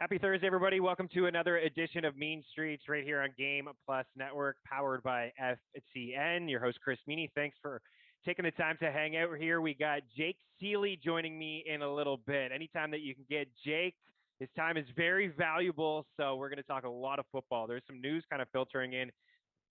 Happy Thursday, everybody. Welcome to another edition of Mean Streets right here on Game Plus Network, powered by FCN. Your host, Chris Meaney. Thanks for taking the time to hang out here. We got Jake Seeley joining me in a little bit. Anytime that you can get Jake, his time is very valuable, so we're going to talk a lot of football. There's some news kind of filtering in,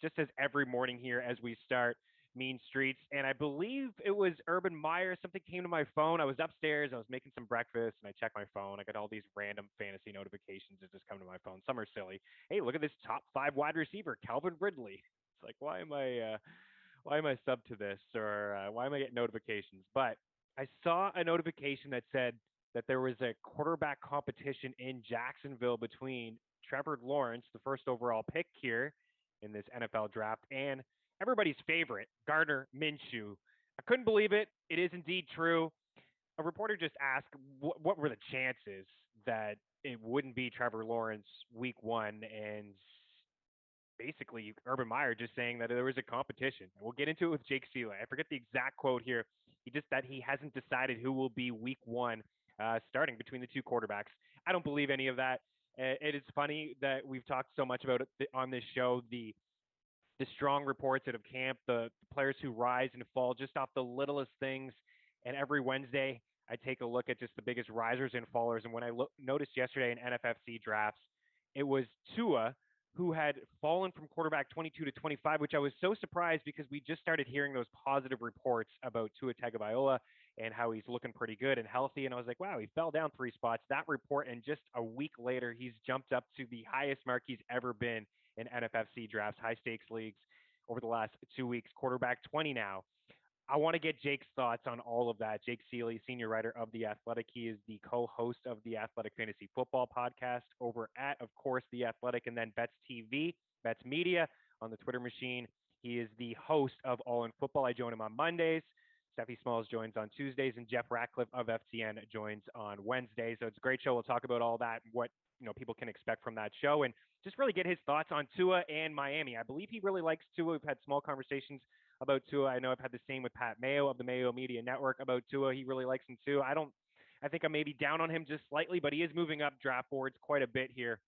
just as every morning here as we start Mean Streets. And I believe it was Urban Meyer. Something came to my phone. I was upstairs. I was making some breakfast, and I checked my phone. I got all these random fantasy notifications that just come to my phone. Some are silly. Hey, look at this top 5 wide receiver, Calvin Ridley. It's like, why am I sub to this, or why am I getting notifications? But I saw a notification that said that there was a quarterback competition in Jacksonville between Trevor Lawrence, the first overall pick here in this NFL draft, and everybody's favorite, Gardner Minshew. I couldn't believe it. It is indeed true. A reporter just asked what were the chances that it wouldn't be Trevor Lawrence week one, and basically Urban Meyer just saying that there was a competition. We'll get into it with Jake Seeley. I forget the exact quote here. He hasn't decided who will be week one starting between the two quarterbacks. I don't believe any of that. It is funny that we've talked so much about it on this show, the strong reports out of camp, the players who rise and fall just off the littlest things. And every Wednesday, I take a look at just the biggest risers and fallers. And when I noticed yesterday in NFFC drafts, it was Tua, who had fallen from quarterback 22 to 25, which I was so surprised because we just started hearing those positive reports about Tua Tagovailoa and how he's looking pretty good and healthy. And I was like, wow, he fell down 3 spots. That report, and just a week later, he's jumped up to the highest mark he's ever been in NFFC drafts, high stakes leagues over the last 2 weeks, quarterback 20 now. I want to get Jake's thoughts on all of that. Jake Seeley, senior writer of The Athletic. He is the co-host of the Athletic Fantasy Football podcast over at, of course, The Athletic, and then Bets TV, Bets Media on the Twitter machine. He is the host of All in Football. I join him on Mondays. Steffi Smalls joins on Tuesdays, and Jeff Ratcliffe of FCN joins on Wednesdays. So it's a great show. We'll talk about all that, what people can expect from that show, and just really get his thoughts on Tua and Miami. I believe he really likes Tua. We've had small conversations about Tua. I know I've had the same with Pat Mayo of the Mayo Media Network about Tua. He really likes him too. I think I'm maybe down on him just slightly, but he is moving up draft boards quite a bit here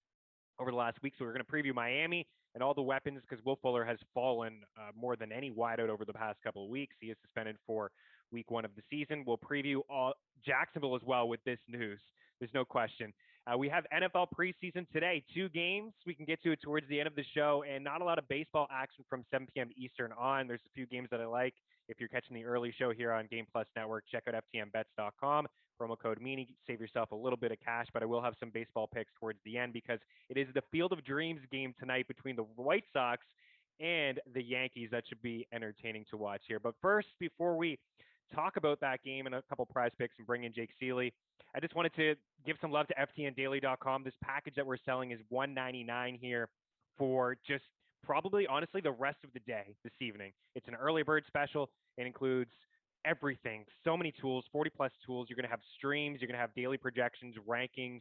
over the last week. So we're going to preview Miami and all the weapons, because Will Fuller has fallen more than any wideout over the past couple of weeks. He is suspended for week 1 of the season. We'll preview all Jacksonville as well with this news. There's no question. We have NFL preseason today, 2 games. We can get to it towards the end of the show, and not a lot of baseball action from 7 p.m. Eastern on. There's a few games that I like. If you're catching the early show here on Game Plus Network, check out ftnbets.com. Promo code Meaney, save yourself a little bit of cash, but I will have some baseball picks towards the end, because it is the Field of Dreams game tonight between the White Sox and the Yankees. That should be entertaining to watch here. But first, before we talk about that game and a couple prize picks and bring in Jake Seeley, I just wanted to give some love to ftndaily.com. This package that we're selling is $199 here for just probably, honestly, the rest of the day this evening. It's an early bird special. It includes everything, so many tools, 40 plus tools. You're going to have streams, you're going to have daily projections, rankings,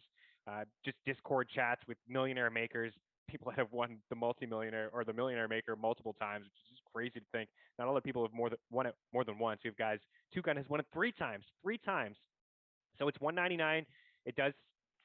just Discord chats with millionaire makers, people that have won the multimillionaire or the millionaire maker multiple times, which is just crazy to think. Not a lot of people have won it more than once. You have guys, Tucan has won it 3 times. So it's $199. It does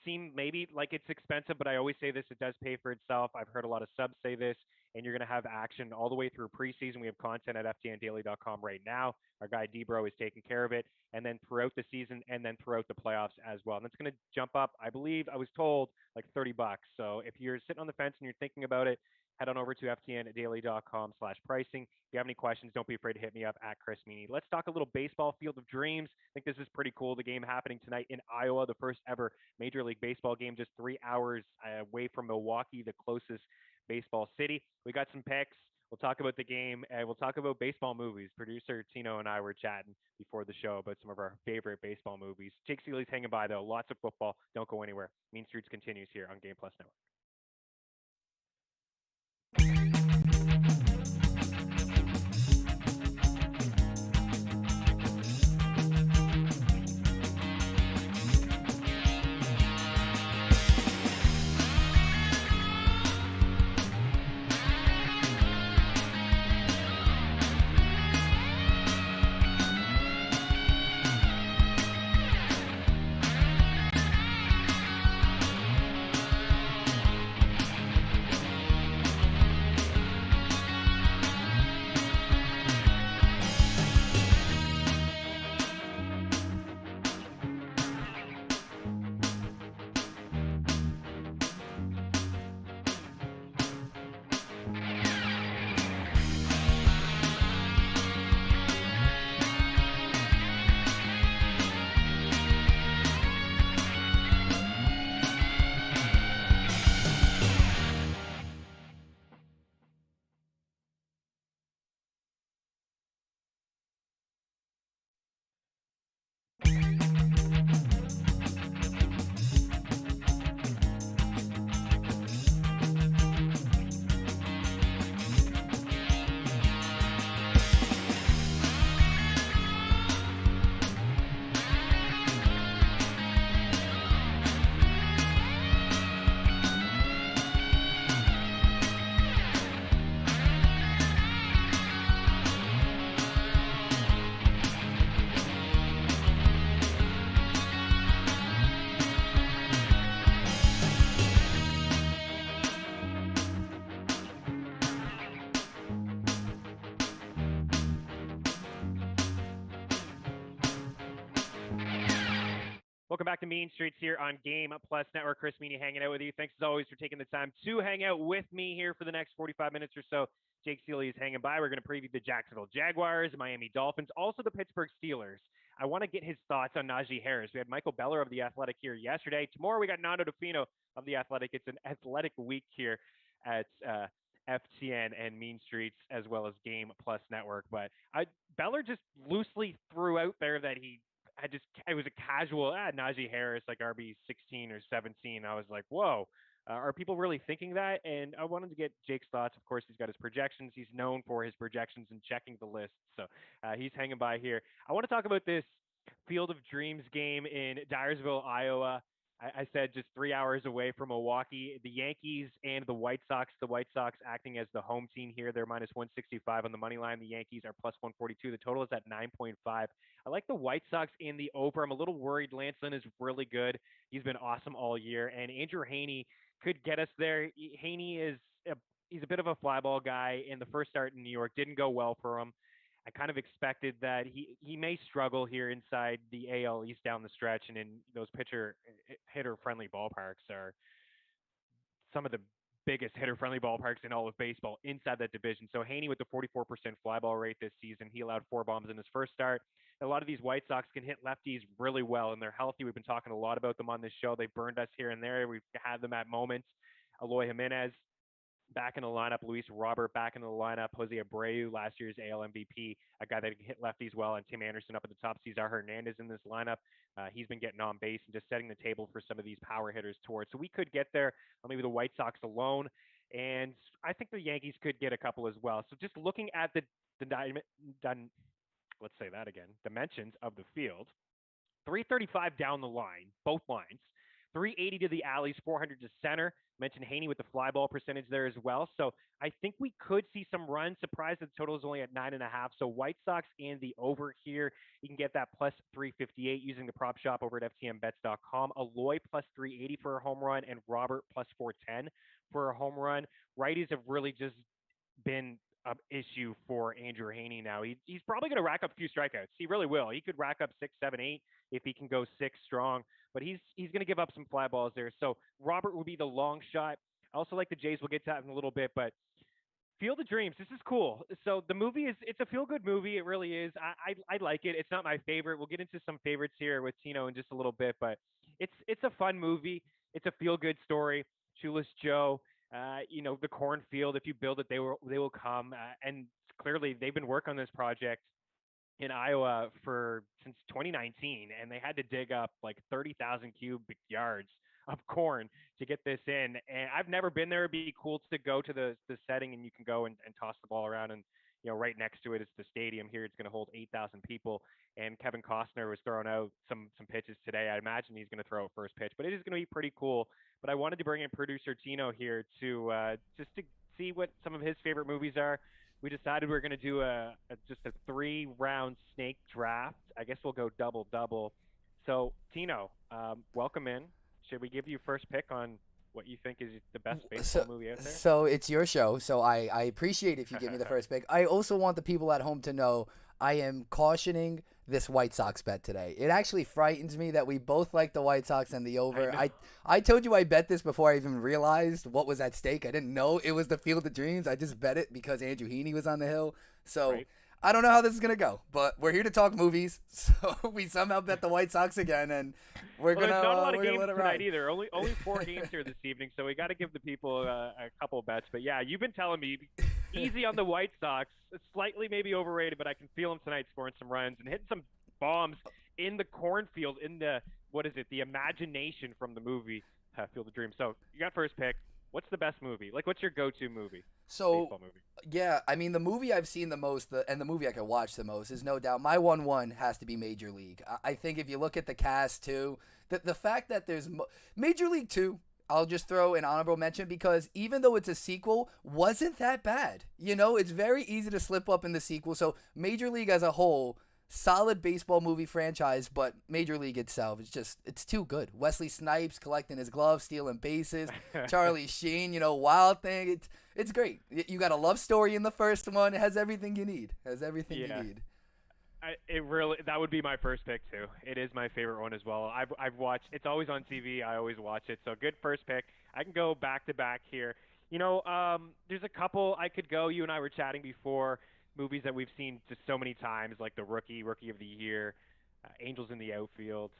seem maybe like it's expensive, but I always say this, it does pay for itself. I've heard a lot of subs say this, and you're going to have action all the way through preseason. We have content at ftndaily.com right now. Our guy Debro is taking care of it, and then throughout the season, and then throughout the playoffs as well. And it's going to jump up, I believe, I was told, like $30. So if you're sitting on the fence and you're thinking about it, head on over to ftndaily.com/pricing. If you have any questions, don't be afraid to hit me up at Chris Meaney. Let's talk a little baseball, Field of Dreams. I think this is pretty cool. The game happening tonight in Iowa, the first ever Major League Baseball game, just 3 hours away from Milwaukee, the closest baseball city. We got some picks. We'll talk about the game, and we'll talk about baseball movies. Producer Tino and I were chatting before the show about some of our favorite baseball movies. Jake Seeley's hanging by, though. Lots of football. Don't go anywhere. Mean Streets continues here on Game Plus Network. Welcome back to Mean Streets here on Game Plus Network. Chris Meaney hanging out with you. Thanks as always for taking the time to hang out with me here for the next 45 minutes or so. Jake Seeley is hanging by. We're going to preview the Jacksonville Jaguars, Miami Dolphins, also the Pittsburgh Steelers. I want to get his thoughts on Najee Harris. We had Michael Beller of The Athletic here yesterday. Tomorrow we got Nando DeFino of The Athletic. It's an athletic week here at FTN and Mean Streets as well as Game Plus Network. But Beller just loosely threw out there that it was a casual Najee Harris like RB 16 or 17. I was like, whoa, are people really thinking that? And I wanted to get Jake's thoughts. Of course, he's got his projections. He's known for his projections and checking the list. So he's hanging by here. I want to talk about this Field of Dreams game in Dyersville, Iowa. I said just 3 hours away from Milwaukee. The Yankees and the White Sox. The White Sox acting as the home team here. They're minus 165 on the money line. The Yankees are plus 142. The total is at 9.5. I like the White Sox in the over. I'm a little worried. Lance Lynn is really good. He's been awesome all year. And Andrew Heaney could get us there. He's a bit of a fly ball guy. In the first start in New York, didn't go well for him. I kind of expected that he may struggle here inside the AL East down the stretch, and in those hitter-friendly ballparks are some of the biggest hitter-friendly ballparks in all of baseball inside that division. So Heaney with the 44% fly ball rate this season, he allowed 4 bombs in his first start. A lot of these White Sox can hit lefties really well, and they're healthy. We've been talking a lot about them on this show. They burned us here and there. We've had them at moments. Eloy Jimenez back in the lineup, Luis Robert back in the lineup, Jose Abreu, last year's AL MVP, a guy that can hit lefties well, and Tim Anderson up at the top. Cesar Hernandez in this lineup. He's been getting on base and just setting the table for some of these power hitters towards. So we could get there, maybe the White Sox alone, and I think the Yankees could get a couple as well. So just looking at let's say that again, dimensions of the field, 335 down the line, both lines. 380 to the alleys, 400 to center. Mentioned Heaney with the fly ball percentage there as well. So I think we could see some runs. Surprised that the total is only at 9.5. So White Sox and the over here. You can get that plus 358 using the prop shop over at ftmbets.com. Eloy plus 380 for a home run and Robert plus 410 for a home run. Righties have really just been an issue for Andrew Heaney now. He's probably going to rack up a few strikeouts. He really will. He could rack up 6, 7, 8 if he can go 6 strong. But he's going to give up some fly balls there. So Robert will be the long shot. I also like the Jays. We'll get to that in a little bit. But Field of Dreams, this is cool. So the movie it's a feel-good movie. It really is. I like it. It's not my favorite. We'll get into some favorites here with Tino in just a little bit. But it's a fun movie. It's a feel-good story. Shoeless Joe. The cornfield, if you build it, they will come. And clearly they've been working on this project in Iowa since 2019, and they had to dig up like 30,000 cubic yards of corn to get this in. And I've never been there. It'd be cool to go to the setting, and you can go and toss the ball around. And right next to it is the stadium here. It's going to hold 8,000 people. And Kevin Costner was throwing out some pitches today. I imagine he's going to throw a first pitch, but it is going to be pretty cool. But I wanted to bring in producer Tino here to just to see what some of his favorite movies are. We decided we are going to do just a 3-round snake draft. I guess we'll go double. So Tino, welcome in. Should we give you first pick on what you think is the best baseball movie out there? So it's your show, so I appreciate if you give me the first pick. I also want the people at home to know I am cautioning this White Sox bet today. It actually frightens me that we both like the White Sox and the over. I told you I bet this before I even realized what was at stake. I didn't know it was the Field of Dreams. I just bet it because Andrew Heaney was on the hill. So right. I don't know how this is going to go, but we're here to talk movies. So we somehow bet the White Sox again, and we're going to not a lot of games tonight either. Only 4 games here this evening, so we got to give the people a couple of bets. But yeah, you've been telling me easy on the White Sox. It's slightly maybe overrated, but I can feel them tonight scoring some runs and hitting some bombs in the cornfield, in the the imagination from the movie Field of Dreams. So you got first pick. What's the best movie? Like, what's your go-to movie? Baseball movie? Yeah, I mean, the movie I've seen the most, and the movie I can watch the most, is no doubt my 1-1 has to be Major League. I think if you look at the cast too, the fact that there's Major League 2, I'll just throw an honorable mention because even though it's a sequel, wasn't that bad. It's very easy to slip up in the sequel. So Major League as a whole, solid baseball movie franchise, but Major League itself, it's too good. Wesley Snipes collecting his gloves, stealing bases, Charlie Sheen, Wild Thing. It's great. You got a love story in the first one. It has everything you need. It really that would be my first pick too. It is my favorite one as well. I've watched. It's always on TV. I always watch it. So good first pick. I can go back to back here. There's a couple I could go. You and I were chatting before movies that we've seen just so many times, like The Rookie, Rookie of the Year, Angels in the Outfield.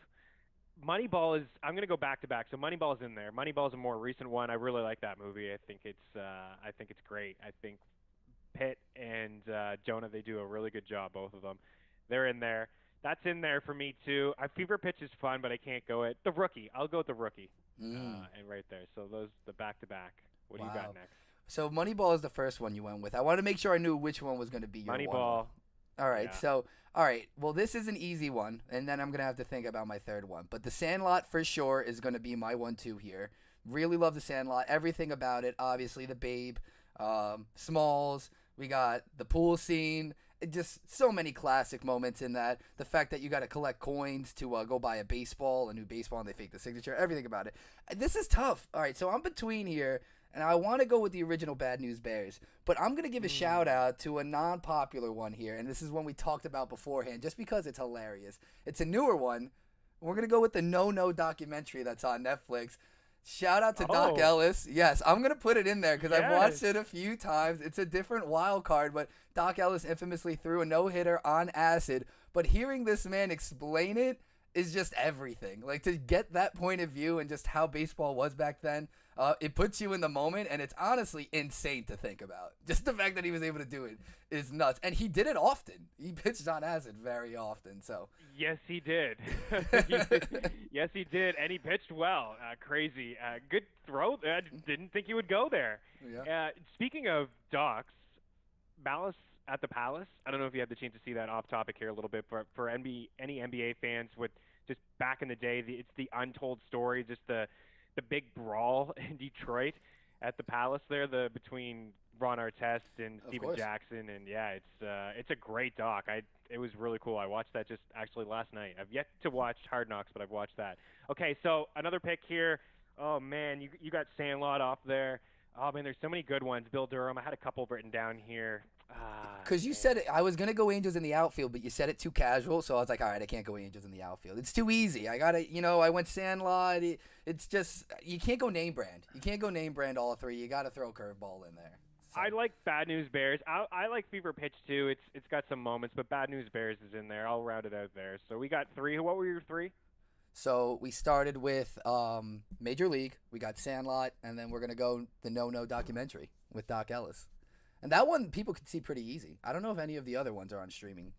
Moneyball is. I'm gonna go back to back. So Moneyball is in there. Moneyball is a more recent one. I really like that movie. I think it's great. I think Pitt and Jonah, they do a really good job, both of them. They're in there. That's in there for me too. Fever Pitch is fun, but I can't go it. The Rookie. I'll go with The Rookie. Mm, And right there. So those the back to back. What do you got wow. next? So Moneyball is the first one you went with. I wanted to make sure I knew which one was going to be your one. Moneyball. All right. Yeah. So, all right. Well, this is an easy one, and then I'm going to have to think about my third one. But The Sandlot for sure is going to be my 1-2 here. Really love The Sandlot. Everything about it. Obviously, the Babe, Smalls. We got the pool scene. Just so many classic moments in that. The fact that you got to collect coins to go buy a new baseball, and they fake the signature. Everything about it. This is tough. All right. So I'm between here. And I want to go with the original Bad News Bears, but I'm going to give a shout out to a non-popular one here, and this is one we talked about beforehand just because it's hilarious. It's a newer one. We're going to go with the No No documentary that's on Netflix. Shout out to Doc Ellis. Yes, I'm going to put it in there because I've watched it a few times. It's a different wild card, but Doc Ellis infamously threw a no-hitter on acid, but hearing this man explain it is just everything. Like, to get that point of view and just how baseball was back then, it puts you in the moment, and it's honestly insane to think about. Just the fact that he was able to do it is nuts. And he did it often. He pitched on acid very often. So Yes, he did. Yes, he did, and he pitched well. Crazy. Good throw. I didn't think he would go there. Yeah. Speaking of docs, Malice at the Palace. I don't know if you had the chance to see that off topic here a little bit, but for any NBA fans with just back in the day, it's the untold story, just the big brawl in Detroit at the Palace there, between Ron Artest and Steven Jackson, and yeah, it's a great doc. It was really cool. I watched that just actually last night. I've yet to watch Hard Knocks, but I've watched that. Okay, so another pick here. Oh man, you got Sandlot off there. Oh man, there's so many good ones. Bill Durham. I had a couple written down here. Because you said it, I was gonna go Angels in the outfield, but you said it too casual, so I was like, all right, I can't go Angels in the outfield. It's too easy. I gotta, I went Sandlot. It's just you can't go name brand. You can't go name brand all three. You gotta throw a curveball in there. So. I like Bad News Bears. I like Fever Pitch too. It's got some moments, but Bad News Bears is in there. I'll round it out there. So we got three. What were your three? So we started with Major League. We got Sandlot, and then we're gonna go the No No documentary with Doc Ellis. And that one people can see pretty easy. I don't know if any of the other ones are on streaming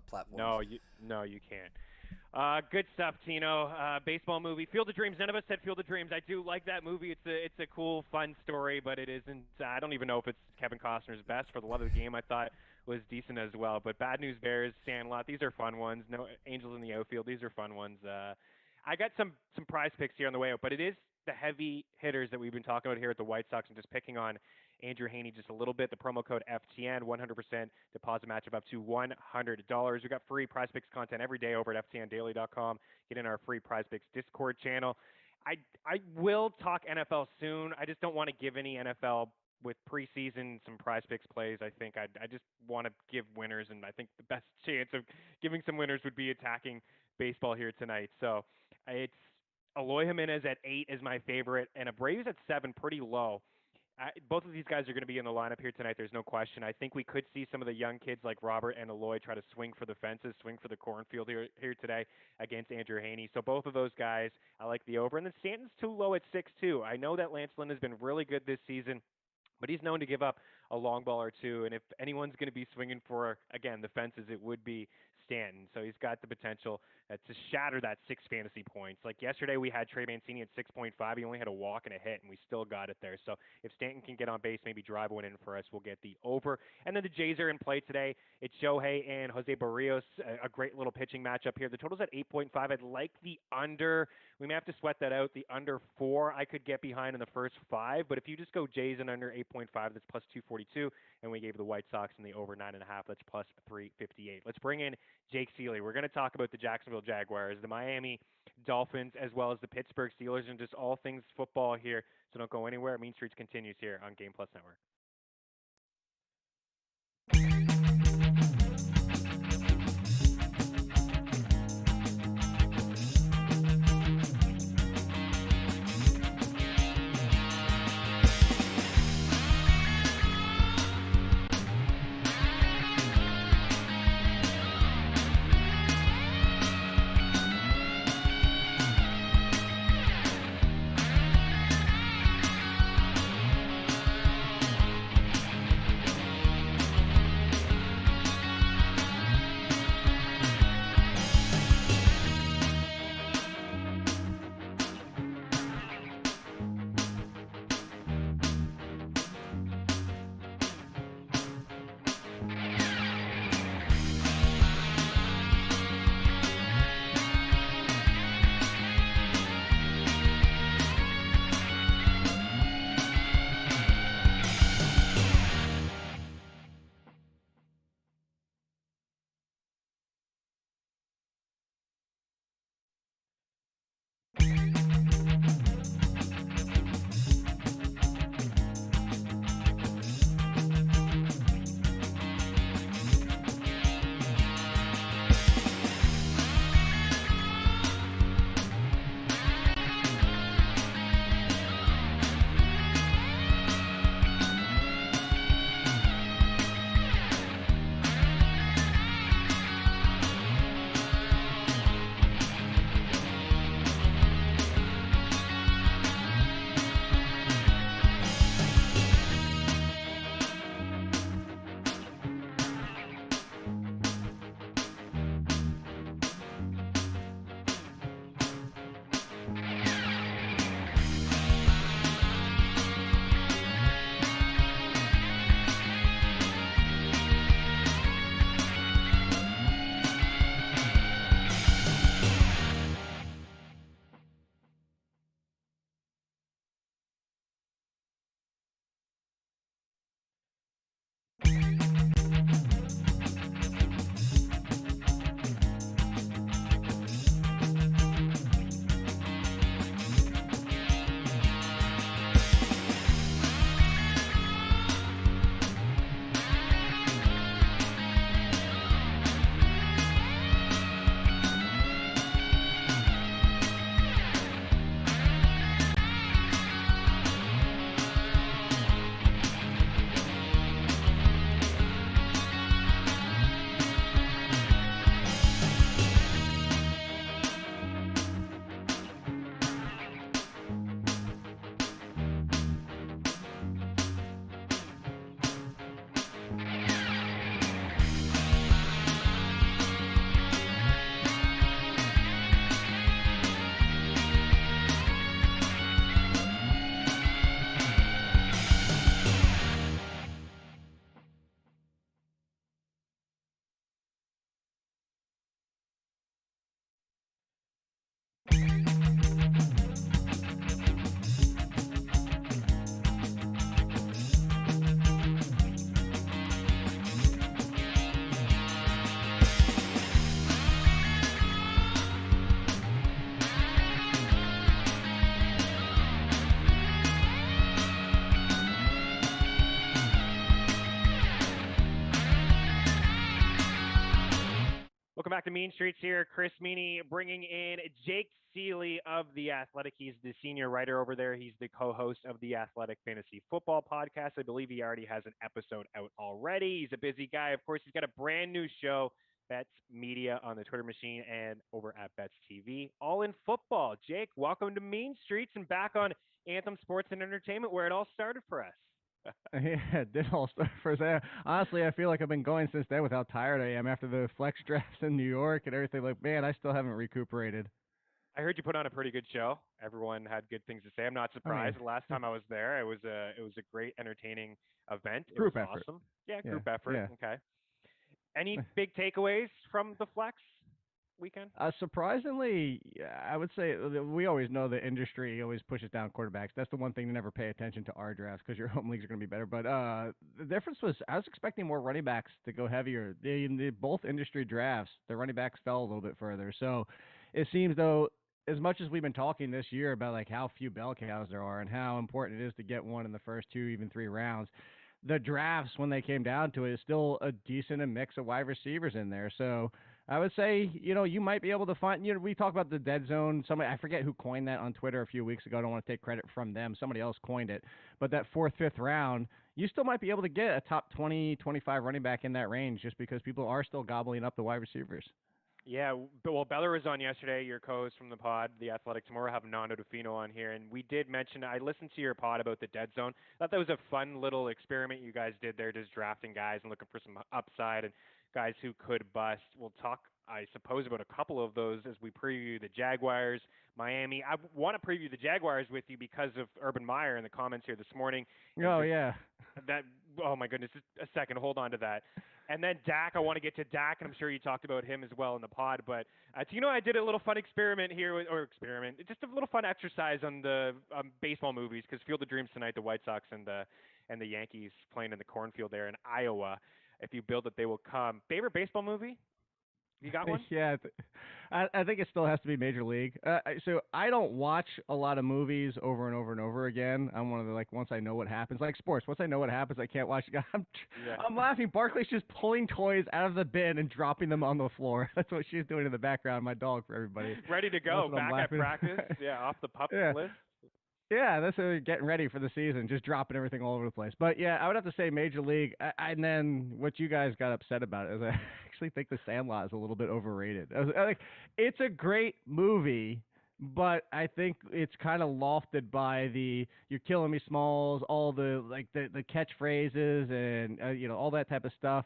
platforms. No, you can't. Good stuff, Tino. Baseball movie, Field of Dreams. None of us said Field of Dreams. I do like that movie. It's a cool, fun story, but it isn't. I don't even know if it's Kevin Costner's best. For the love of the game, I thought was decent as well. But Bad News Bears, Sandlot, these are fun ones. No Angels in the Outfield, these are fun ones. I got some prize picks here on the way out, but it is the heavy hitters that we've been talking about here at the White Sox and just picking on Andrew Haney just a little bit. The promo code FTN, 100% deposit match of up to $100. We got free prize picks content every day over at ftndaily.com. Get in our free prize picks Discord channel. I will talk NFL soon. I just don't want to give any NFL with preseason some prize picks plays. I think I just want to give winners, and I think the best chance of giving some winners would be attacking baseball here tonight. So it's Eloy Jimenez at 8 is my favorite, and Abreu's at 7, pretty low. Both of these guys are going to be in the lineup here tonight. There's no question. I think we could see some of the young kids like Robert and Eloy try to swing for the fences, swing for the cornfield here today against Andrew Haney. So both of those guys, I like the over. And then Stanton's too low at 6 too. I know that Lance Lynn has been really good this season, but he's known to give up a long ball or two. And if anyone's going to be swinging for, again, the fences, it would be Stanton. So he's got the potential to shatter that 6 fantasy points. Like yesterday, we had Trey Mancini at 6.5. He only had a walk and a hit, and we still got it there. So if Stanton can get on base, maybe drive one in for us, we'll get the over. And then the Jays are in play today. It's Shohei and Jose Barrios, a great little pitching matchup here. The total's at 8.5. I'd like the under. We may have to sweat that out. The under 4 I could get behind in the first 5. But if you just go Jays and under 8.5, that's plus 242. And we gave the White Sox in the over 9.5. That's plus 358. Let's bring in Jake Seeley. We're going to talk about the Jacksonville Jaguars, the Miami Dolphins, as well as the Pittsburgh Steelers, and just all things football here. So don't go anywhere. Mean Streets continues here on Game Plus Network. Welcome back to Mean Streets here. Chris Meaney bringing in Jake Seeley of The Athletic. He's the senior writer over there. He's the co-host of the Athletic Fantasy Football Podcast. I believe he already has an episode out already. He's a busy guy. Of course, he's got a brand new show, Bets Media, on the Twitter machine and over at Bets TV, all in football. Jake, welcome to Mean Streets and back on Anthem Sports and Entertainment, where it all started for us. Yeah, it did all start first. Honestly, I feel like I've been going since then with how tired I am after the flex drafts in New York and everything. Like, man, I still haven't recuperated. I heard you put on a pretty good show. Everyone had good things to say. I'm not surprised. The last time I was there, it was a great, entertaining event. It Group was effort. awesome. Yeah, group effort. Yeah. Okay. Any big takeaways from the flex weekend? Surprisingly, I would say we always know the industry always pushes down quarterbacks. That's the one thing to never pay attention to our drafts because your home leagues are going to be better. But the difference was I was expecting more running backs to go heavier. In both industry drafts, the running backs fell a little bit further. So it seems though, as much as we've been talking this year about like how few bell cows there are and how important it is to get one in the first 2, even 3 rounds, the drafts when they came down to it is still a decent mix of wide receivers in there. So I would say, you might be able to find, we talk about the dead zone. Somebody, I forget who coined that on Twitter a few weeks ago. I don't want to take credit from them. Somebody else coined it. But that 4th, 5th round, you still might be able to get a top 20, 25 running back in that range just because people are still gobbling up the wide receivers. Yeah, well, Beller was on yesterday, your co-host from the pod, The Athletic. Tomorrow, have Nando DeFino on here, and we did mention, I listened to your pod about the dead zone. I thought that was a fun little experiment you guys did there, just drafting guys and looking for some upside and guys who could bust. We'll talk, I suppose, about a couple of those as we preview the Jaguars, Miami. I want to preview the Jaguars with you because of Urban Meyer in the comments here this morning. Oh, yeah. Oh, my goodness, just a second, hold on to that. And then Dak, I want to get to Dak, and I'm sure you talked about him as well in the pod. But I did a little fun experiment here, just a little fun exercise on the baseball movies because Field of Dreams tonight, the White Sox and the Yankees playing in the cornfield there in Iowa. If you build it, they will come. Favorite baseball movie? You got one? Yeah, I think it still has to be Major League. So I don't watch a lot of movies over and over and over again. I'm one of the, once I know what happens, like sports, once I know what happens, I can't watch it. I'm laughing. Barkley's just pulling toys out of the bin and dropping them on the floor. That's what she's doing in the background, my dog, for everybody. Ready to go, back at practice. Yeah, off the pup list. Yeah, that's getting ready for the season, just dropping everything all over the place. But yeah, I would have to say Major League. And then what you guys got upset about is I actually think The Sandlot is a little bit overrated. It's a great movie, but I think it's kind of lofted by the "You're killing me, Smalls," all the the catchphrases and all that type of stuff.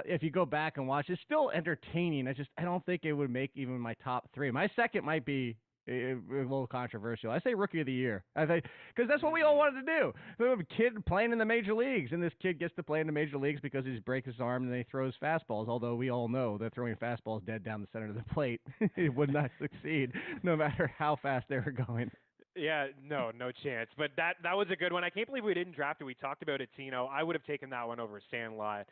If you go back and watch, it's still entertaining. I don't think it would make even my top 3. My second might be a little controversial. I say Rookie of the Year. I think because that's what we all wanted to do. We have a kid playing in the major leagues, and this kid gets to play in the major leagues because he breaks his arm and then he throws fastballs. Although we all know that throwing fastballs dead down the center of the plate, it would not succeed no matter how fast they were going. Yeah, no chance. But that was a good one. I can't believe we didn't draft it. We talked about it, Tino. I would have taken that one over Sandlot.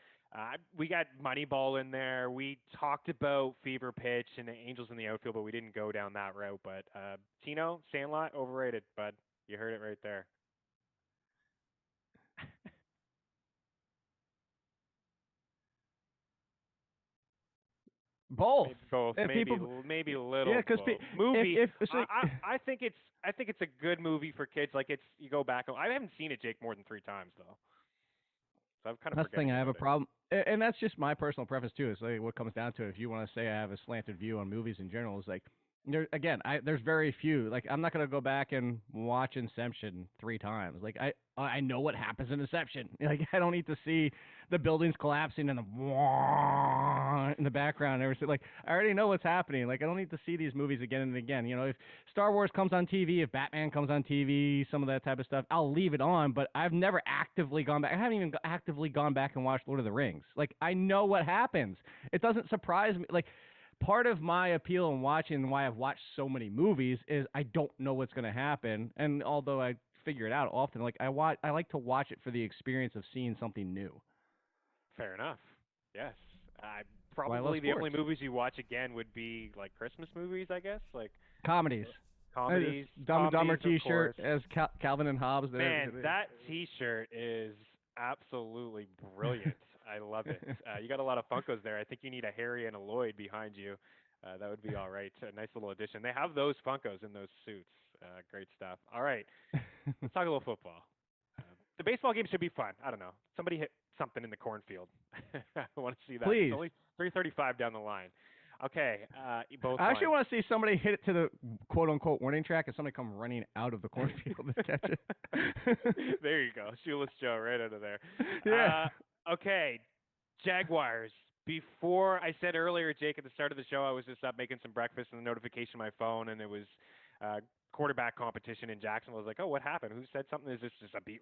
We got Moneyball in there. We talked about Fever Pitch and the Angels in the Outfield, but we didn't go down that route. But Tino, Sandlot, overrated, bud. You heard it right there. Both. Maybe a little. Yeah, because movie. I think it's a good movie for kids. You go back. I haven't seen it, Jake, more than 3 times though. So I'm kind of. That's the thing. I have a problem, and that's just my personal preference too. It's what comes down to it. If you want to say I have a slanted view on movies in general, is there's very few. I'm not gonna go back and watch Inception 3 times. I know what happens in Inception. I don't need to see the buildings collapsing and in the background. I already know what's happening. I don't need to see these movies again and again. If Star Wars comes on TV, if Batman comes on TV, some of that type of stuff, I'll leave it on. But I've never actively gone back. I haven't even actively gone back and watched Lord of the Rings. I know what happens. It doesn't surprise me. Part of my appeal in watching, why I've watched so many movies, is I don't know what's going to happen. And although I figure it out often, I like to watch it for the experience of seeing something new. Fair enough. Yes. Probably the only movies you watch again would be Christmas movies, I guess. Comedies. Dumb and Dumber T-shirt as Calvin and Hobbes. Man, that T-shirt is Absolutely brilliant. I love it. You got a lot of Funkos there. I think you need a Harry and a Lloyd behind you. That would be all right. A nice little addition. They have those Funkos in those suits. Great stuff. All right, let's talk a little football. The baseball game should be fun. I don't know. Somebody hit something in the cornfield. I want to see that. It's Please. only 3:35 down the line. Okay, both I actually lines. want to see somebody hit it to the quote unquote warning track and somebody come running out of the cornfield to catch it. There you go. Shoeless Joe right out of there. Yeah. Okay, Jaguars. Before I said earlier, Jake, at the start of the show, I was just up making some breakfast and the notification on my phone, and it was uh, quarterback competition in Jacksonville. I was like, oh, what happened? Who said something? Is this just a beat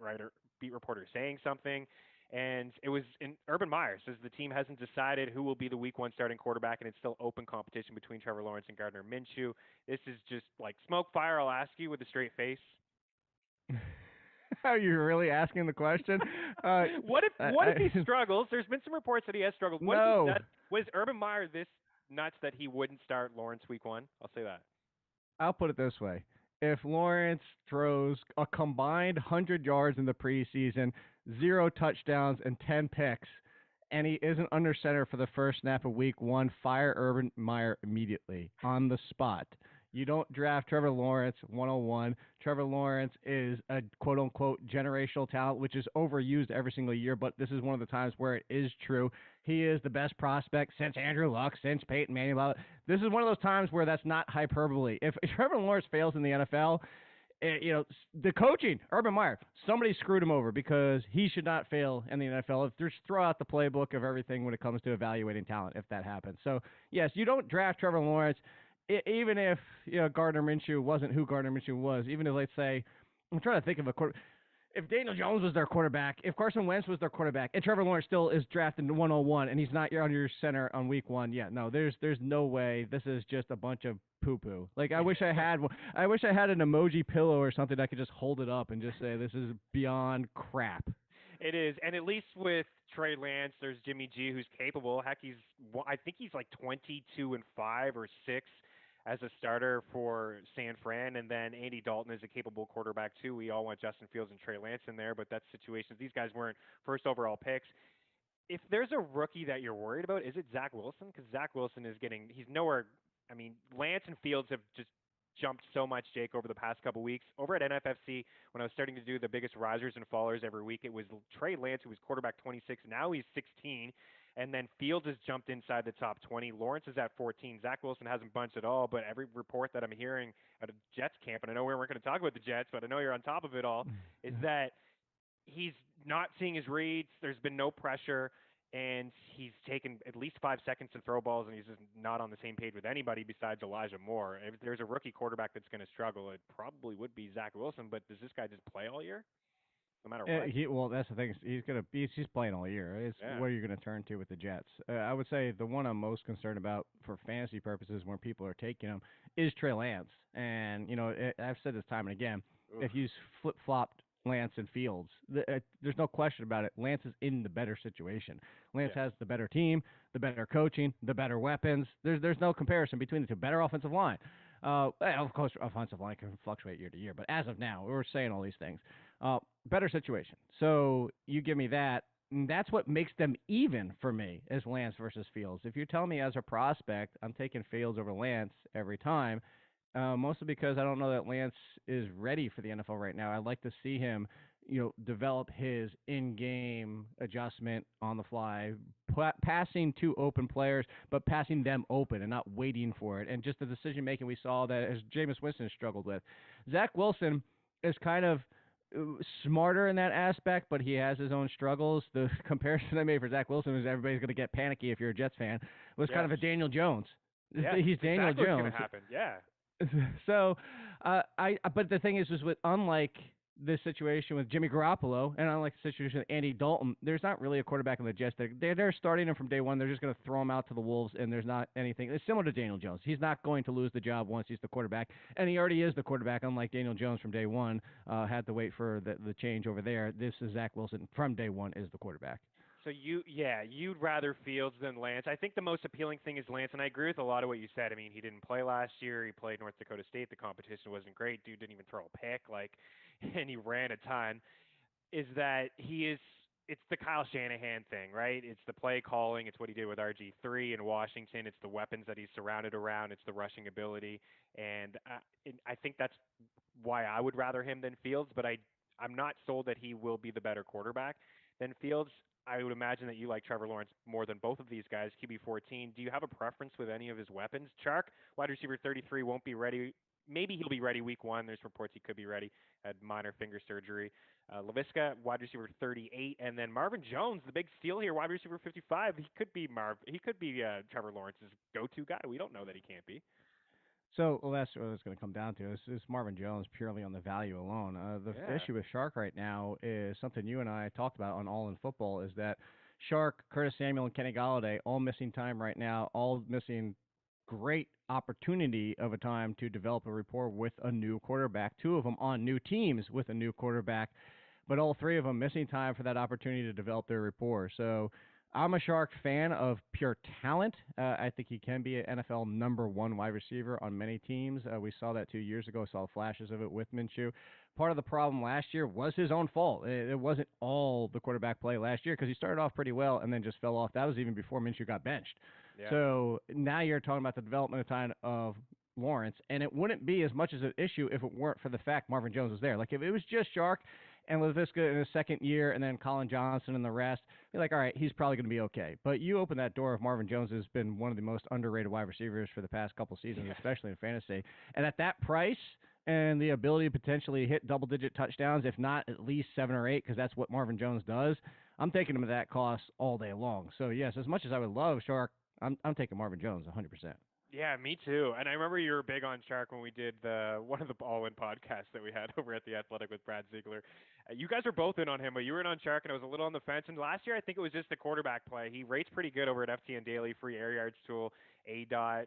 reporter saying something? And it was in Urban Meyer says the team hasn't decided who will be the week one starting quarterback, and it's still open competition between Trevor Lawrence and Gardner Minshew. This is just like smoke fire. I'll ask you with a straight face. Are you really asking the question? What if he struggles? There's been some reports that he has struggled. What if No. he does, was Urban Meyer this nuts that he wouldn't start Lawrence week one? I'll say that. I'll put it this way. If Lawrence throws a combined 100 yards in the preseason, 0 touchdowns, and 10 picks, and he isn't under center for the first snap of week one, fire Urban Meyer immediately on the spot. You don't draft Trevor Lawrence 101. Trevor Lawrence is a quote unquote generational talent, which is overused every single year, but this is one of the times where it is true. He is the best prospect since Andrew Luck, since Peyton Manning. This is one of those times where that's not hyperbole. If Trevor Lawrence fails in the NFL, the coaching, Urban Meyer, somebody screwed him over because he should not fail in the NFL. If there's throw out the playbook of everything when it comes to evaluating talent, if that happens. So yes, you don't draft Trevor Lawrence, even if Gardner Minshew wasn't who Gardner Minshew was. Even if, let's say, I'm trying to think of a quarter. If Daniel Jones was their quarterback, if Carson Wentz was their quarterback, and Trevor Lawrence still is drafted 101 and he's not on your center on week one, no, there's no way. This is just a bunch of poo-poo. Like I wish I had an emoji pillow or something I could just hold it up and just say this is beyond crap. It is, and at least with Trey Lance, there's Jimmy G, who's capable. Heck, I think he's like 22-5 or 6 as a starter for San Fran, and then Andy Dalton is a capable quarterback too. We all want Justin Fields and Trey Lance in there, but that's situations. These guys weren't first overall picks. If there's a rookie that you're worried about, is it Zach Wilson? Because Zach Wilson he's nowhere. I mean, Lance and Fields have just jumped so much, Jake, over the past couple weeks. Over at NFFC, when I was starting to do the biggest risers and fallers every week, it was Trey Lance, who was quarterback 26. Now he's 16. And then Fields has jumped inside the top 20. Lawrence is at 14. Zach Wilson hasn't bunched at all, but every report that I'm hearing out of Jets camp, and I know we weren't going to talk about the Jets, but I know you're on top of it all, is that he's not seeing his reads. There's been no pressure, and he's taken at least 5 seconds to throw balls, and he's just not on the same page with anybody besides Elijah Moore. If there's a rookie quarterback that's going to struggle, it probably would be Zach Wilson, but does this guy just play all year? No matter what. Well, that's the thing. He's playing all year. It's what are you going to turn to with the Jets? I would say the one I'm most concerned about for fantasy purposes when people are taking him is Trey Lance. And I've said this time and again. Oof. If you flip flopped Lance and Fields, there's no question about it. Lance is in the better situation. Lance has the better team, the better coaching, the better weapons. There's no comparison between the two. Better offensive line. Of course, offensive line can fluctuate year to year, but as of now, we're saying all these things. Better situation. So you give me that. And that's what makes them even for me is Lance versus Fields. If you tell me as a prospect, I'm taking Fields over Lance every time, mostly because I don't know that Lance is ready for the NFL right now. I'd like to see him, develop his in-game adjustment on the fly, passing to open players, but passing them open and not waiting for it. And just the decision-making we saw that as Jameis Winston struggled with. Zach Wilson is kind of smarter in that aspect, but he has his own struggles. The comparison I made for Zach Wilson is everybody's going to get panicky if you're a Jets fan. Was kind of a Daniel Jones. Yeah, he's Daniel exactly Jones. What's going to happen? Yeah. So, but the thing is with unlike this situation with Jimmy Garoppolo and unlike the situation with Andy Dalton, there's not really a quarterback in the Jets. They're starting him from day one. They're just going to throw him out to the Wolves, and there's not anything. It's similar to Daniel Jones. He's not going to lose the job once he's the quarterback, and he already is the quarterback, unlike Daniel Jones from day one. Had to wait for the change over there. This is Zach Wilson from day one is the quarterback. So you'd rather Fields than Lance. I think the most appealing thing is Lance, and I agree with a lot of what you said. I mean, he didn't play last year. He played North Dakota State. The competition wasn't great. Dude didn't even throw a pick, and he ran a ton. Is that he is it's the Kyle Shanahan thing, right? It's the play calling. It's what he did with RG3 in Washington. It's the weapons that he's surrounded around. It's the rushing ability, and I think that's why I would rather him than Fields. But I'm not sold that he will be the better quarterback than Fields. I would imagine that you like Trevor Lawrence more than both of these guys. QB 14. Do you have a preference with any of his weapons? Chark, wide receiver 33, won't be ready. Maybe he'll be ready week 1. There's reports he could be ready. Had minor finger surgery. Laviska, wide receiver 38, and then Marvin Jones, the big steal here, wide receiver 55. He could be Trevor Lawrence's go-to guy. We don't know that he can't be. So well, that's what it's going to come down to. Is Marvin Jones purely on the value alone? The issue with Shark right now is something you and I talked about on All in Football. Is that Shark, Curtis Samuel, and Kenny Galladay all missing time right now, all missing great opportunity of a time to develop a rapport with a new quarterback. 2 of them on new teams with a new quarterback, but all 3 of them missing time for that opportunity to develop their rapport. So I'm a Shark fan of pure talent. I think he can be an NFL number 1 wide receiver on many teams. We saw that 2 years ago, saw flashes of it with Minshew. Part of the problem last year was his own fault. It wasn't all the quarterback play last year because he started off pretty well and then just fell off. That was even before Minshew got benched. Yeah. So now you're talking about the development of time of Lawrence, and it wouldn't be as much as an issue if it weren't for the fact Marvin Jones was there. Like if it was just Shark and Laviska in his second year and then Colin Johnson and the rest, you're like, all right, he's probably going to be okay. But you open that door if Marvin Jones has been one of the most underrated wide receivers for the past couple seasons, especially in fantasy. And at that price and the ability to potentially hit double-digit touchdowns, if not at least 7 or 8, because that's what Marvin Jones does, I'm taking him at that cost all day long. So, yes, as much as I would love Shark, I'm taking Marvin Jones 100%. Yeah, me too. And I remember you were big on Shark when we did one of the all-in podcasts that we had over at The Athletic with Brad Ziegler. You guys were both in on him, but you were in on Shark, and I was a little on the fence. And last year, I think it was just the quarterback play. He rates pretty good over at FTN Daily, free air yards tool, ADOT,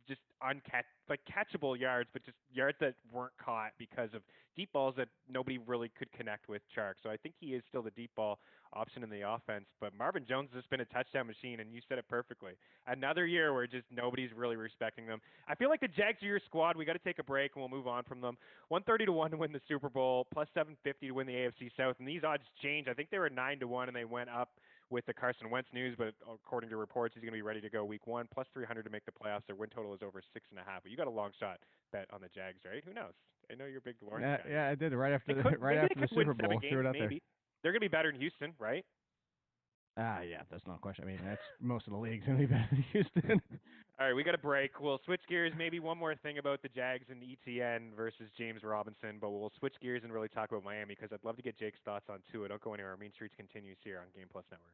just catchable yards, but just yards that weren't caught because of deep balls that nobody really could connect with Shark. So I think he is still the deep ball option in the offense. But Marvin Jones has been a touchdown machine, and you said it perfectly. Another year where just nobody's really respecting them. I feel like the Jags are your squad. We got to take a break, and we'll move on from them. 130-1 to win the Super Bowl, plus 750 to win the AFC South, and these odds change. I think they were 9-1, and they went up with the Carson Wentz news, but according to reports, he's going to be ready to go week 1, plus 300 to make the playoffs. Their win total is over 6.5. But you got a long shot bet on the Jags, right? Who knows? I know you're a big Lawrence guy. Yeah, I did right after the Super Bowl. Games, it out maybe. They're going to be better in Houston, right? Yeah, that's not a question. I mean, that's most of the league's going to be better than Houston. All right, we got a break. We'll switch gears. Maybe one more thing about the Jags and ETN versus James Robinson, but we'll switch gears and really talk about Miami because I'd love to get Jake's thoughts on Tua. Don't go anywhere. Mean Streets continues here on Game Plus Network.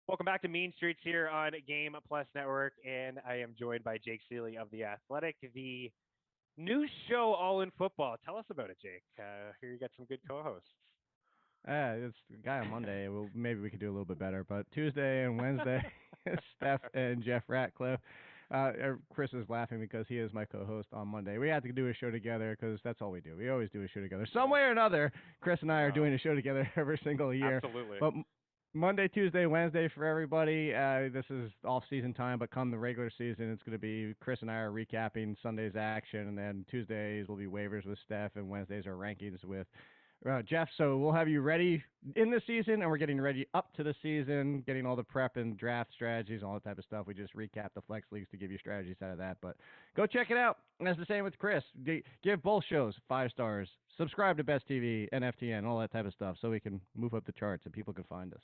Welcome back to Mean Streets here on Game Plus Network, and I am joined by Jake Seeley of The Athletic, the new show All in Football. Tell us about it, Jake. Here you got some good co-hosts. It's the guy on Monday. Well, maybe we could do a little bit better, but Tuesday and Wednesday, Steph and Jeff Ratcliffe. Chris is laughing because he is my co-host on Monday. We had to do a show together because that's all we do. We always do a show together. Some way or another, Chris and I are doing a show together every single year. Absolutely. But Monday, Tuesday, Wednesday for everybody. This is off-season time, but come the regular season, it's going to be Chris and I are recapping Sunday's action, and then Tuesdays will be waivers with Steph, and Wednesdays are rankings with Jeff, so we'll have you ready in the season, and we're getting ready up to the season, getting all the prep and draft strategies, all that type of stuff. We just recap the flex leagues to give you strategies out of that. But go check it out. And that's the same with Chris. Give both shows 5 stars. Subscribe to Best TV and FTN, all that type of stuff, so we can move up the charts and people can find us.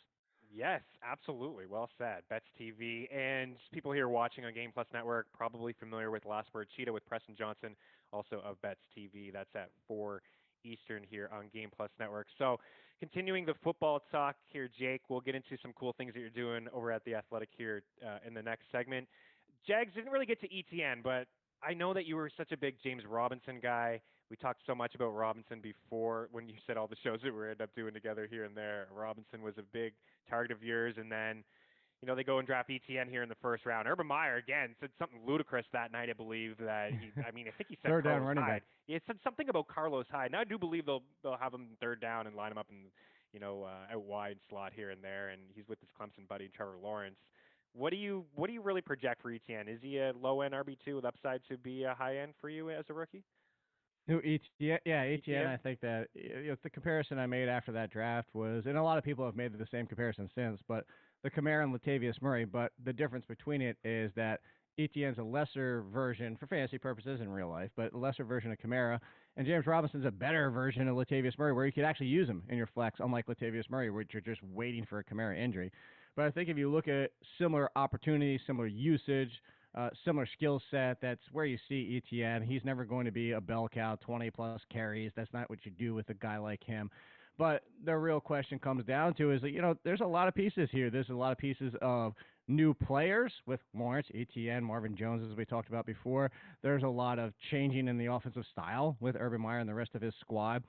Yes, absolutely. Well said. Bets TV. And people here watching on Game Plus Network probably familiar with Last Word Cheetah with Preston Johnson, also of Bets TV. That's at 4 Eastern here on Game Plus Network. So continuing the football talk here, Jake, we'll get into some cool things that you're doing over at The Athletic here in the next segment. Jags didn't really get to ETN, but I know that you were such a big James Robinson guy. We talked so much about Robinson before when you said all the shows that we ended up doing together here and there. Robinson was a big target of yours, and then they go and draft ETN here in the first round. Urban Meyer again said something ludicrous that night. I believe that I think he said third Carlos down running Hyde. back. He said something about Carlos Hyde. Now I do believe they'll have him third down and line him up in out wide slot here and there, and he's with his Clemson buddy Trevor Lawrence. What do you really project for ETN? Is he a low end RB2 with upside to be a high end for you as a rookie? No, ETN, yeah, ETN. ETN? I think that the comparison I made after that draft was, and a lot of people have made the same comparison since, but the Kamara and Latavius Murray. But the difference between it is that ETN's a lesser version for fantasy purposes in real life, but a lesser version of Kamara, and James Robinson's a better version of Latavius Murray, where you could actually use him in your flex, unlike Latavius Murray, which you're just waiting for a Kamara injury. But I think if you look at similar opportunities, similar usage, similar skill set, that's where you see ETN. He's never going to be a bell cow, 20-plus carries. That's not what you do with a guy like him. But the real question comes down to is that, there's a lot of pieces here. There's a lot of pieces of new players with Lawrence, ETN, Marvin Jones, as we talked about before. There's a lot of changing in the offensive style with Urban Meyer and the rest of his squad.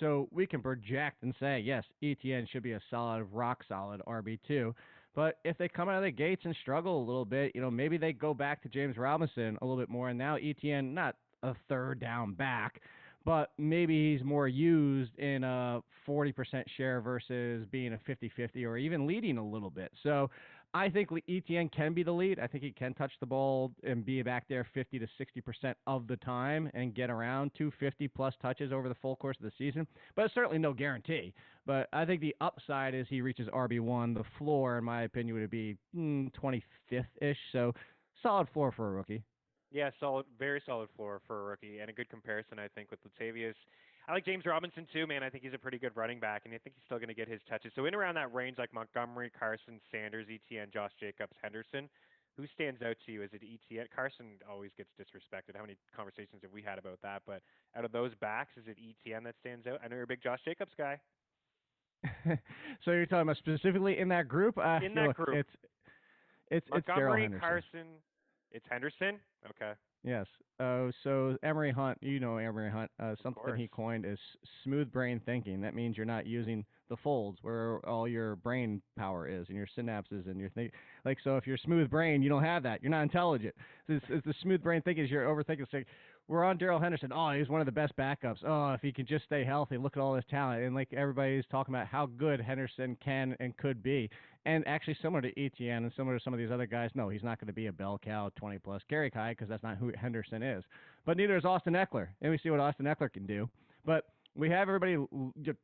So we can project and say, yes, ETN should be a solid, rock-solid RB2. But if they come out of the gates and struggle a little bit, maybe they go back to James Robinson a little bit more. And now ETN, not a third down back, but maybe he's more used in a 40% share versus being a 50-50 or even leading a little bit. So I think ETN can be the lead. I think he can touch the ball and be back there 50 to 60% of the time and get around 250-plus touches over the full course of the season. But it's certainly no guarantee. But I think the upside is he reaches RB1. The floor, in my opinion, would be 25th-ish. So solid floor for a rookie. Yeah, solid, very solid floor for a rookie, and a good comparison, I think, with Latavius. I like James Robinson too, man. I think he's a pretty good running back, and I think he's still going to get his touches. So in around that range, like Montgomery, Carson, Sanders, ETN, Josh Jacobs, Henderson, who stands out to you? Is it ETN? Carson always gets disrespected. How many conversations have we had about that? But out of those backs, is it ETN that stands out? I know you're a big Josh Jacobs guy. So you're talking about specifically in that group? In that group. It's Montgomery, Henderson. Carson. It's Henderson? Okay. Yes. So Emery Hunt, Emery Hunt, something he coined is smooth brain thinking. That means you're not using the folds where all your brain power is and your synapses and your so if you're smooth brain, you don't have that. You're not intelligent. It's the smooth brain thinking is you're overthinking. It's like, we're on Darrell Henderson. Oh, he's one of the best backups. Oh, if he can just stay healthy, look at all his talent. And everybody's talking about how good Henderson can and could be. And actually similar to ETN and similar to some of these other guys, no, he's not going to be a bell cow 20-plus carry guy because that's not who Henderson is. But neither is Austin Eckler. And we see what Austin Eckler can do. But we have everybody